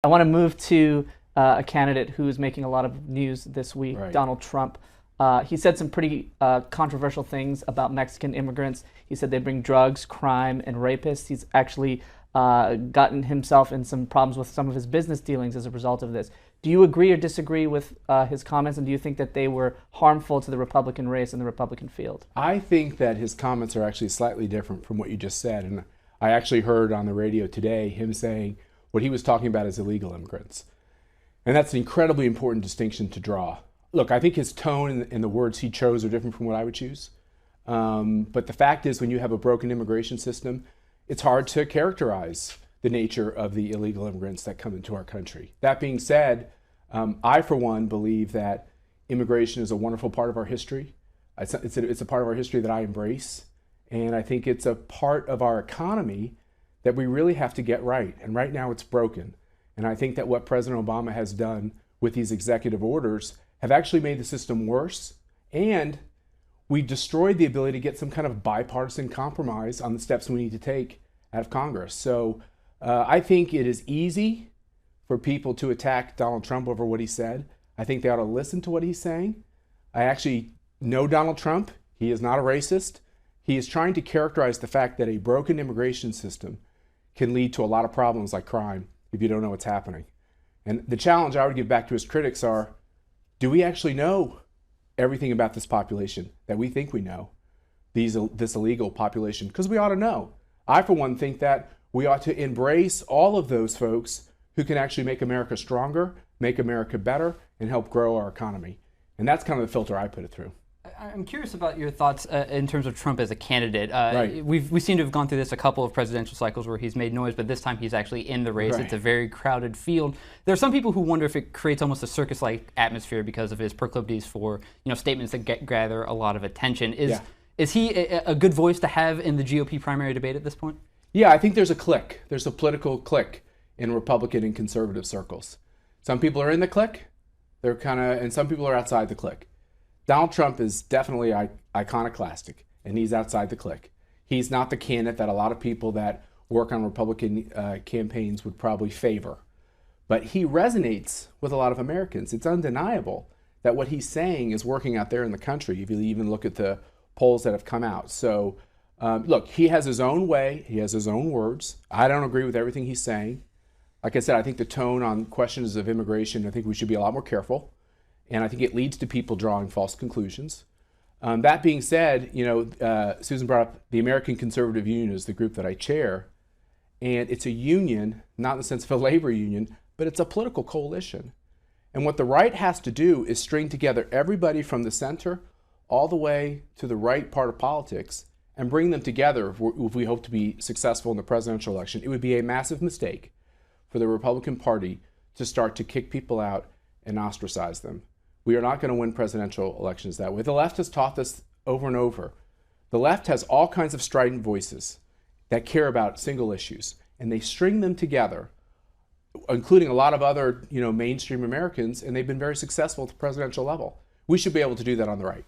want to move to a candidate who is making a lot of news this week, Right. Donald Trump. He said some pretty controversial things about Mexican immigrants. He said they bring drugs, crime, and rapists. He's actually gotten himself in some problems with some of his business dealings as a result of this. Do you agree or disagree with his comments, and do you think that they were harmful to the Republican race and the Republican field? I think that his comments are actually slightly different from what you just said. And I actually heard on the radio today him saying what he was talking about is illegal immigrants. And that's an incredibly important distinction to draw. Look, I think his tone and the words he chose are different from what I would choose. But the fact is, when you have a broken immigration system, it's hard to characterize the nature of the illegal immigrants that come into our country. That being said, I, for one, believe that immigration is a wonderful part of our history. It's a part of our history that I embrace. And I think it's a part of our economy that we really have to get right. And right now it's broken. And I think that what President Obama has done with these executive orders have actually made the system worse. And we destroyed the ability to get some kind of bipartisan compromise on the steps we need to take out of Congress. So I think it is easy for people to attack Donald Trump over what he said. I think they ought to listen to what he's saying. I actually know Donald Trump. He is not a racist. He is trying to characterize the fact that a broken immigration system can lead to a lot of problems like crime if you don't know what's happening. And the challenge I would give back to his critics are, do we actually know everything about this population that we think we know, this illegal population? Because we ought to know. I, for one, think that we ought to embrace all of those folks who can actually make America stronger, make America better, and help grow our economy. And that's kind of the filter I put it through. I'm curious about your thoughts in terms of Trump as a candidate. Right. We seem to have gone through this a couple of presidential cycles where he's made noise, but this time he's actually in the race. Right. It's a very crowded field. There are some people who wonder if it creates almost a circus-like atmosphere because of his proclivities for statements that gather a lot of attention. Is he a good voice to have in the GOP primary debate at this point? Yeah, I think there's a clique. There's a political clique in Republican and conservative circles. Some people are in the clique, and some people are outside the clique. Donald Trump is definitely iconoclastic, and he's outside the clique. He's not the candidate that a lot of people that work on Republican campaigns would probably favor. But he resonates with a lot of Americans. It's undeniable that what he's saying is working out there in the country, if you even look at the polls that have come out. So, look, he has his own way. He has his own words. I don't agree with everything he's saying. Like I said, I think the tone on questions of immigration, I think we should be a lot more careful. And I think it leads to people drawing false conclusions. That being said, Susan brought up the American Conservative Union is the group that I chair. And it's a union, not in the sense of a labor union, but it's a political coalition. And what the right has to do is string together everybody from the center all the way to the right part of politics and bring them together if we hope to be successful in the presidential election. It would be a massive mistake for the Republican Party to start to kick people out and ostracize them. We are not going to win presidential elections that way. The left has taught this over and over. The left has all kinds of strident voices that care about single issues, and they string them together, including a lot of other, mainstream Americans, and they've been very successful at the presidential level. We should be able to do that on the right.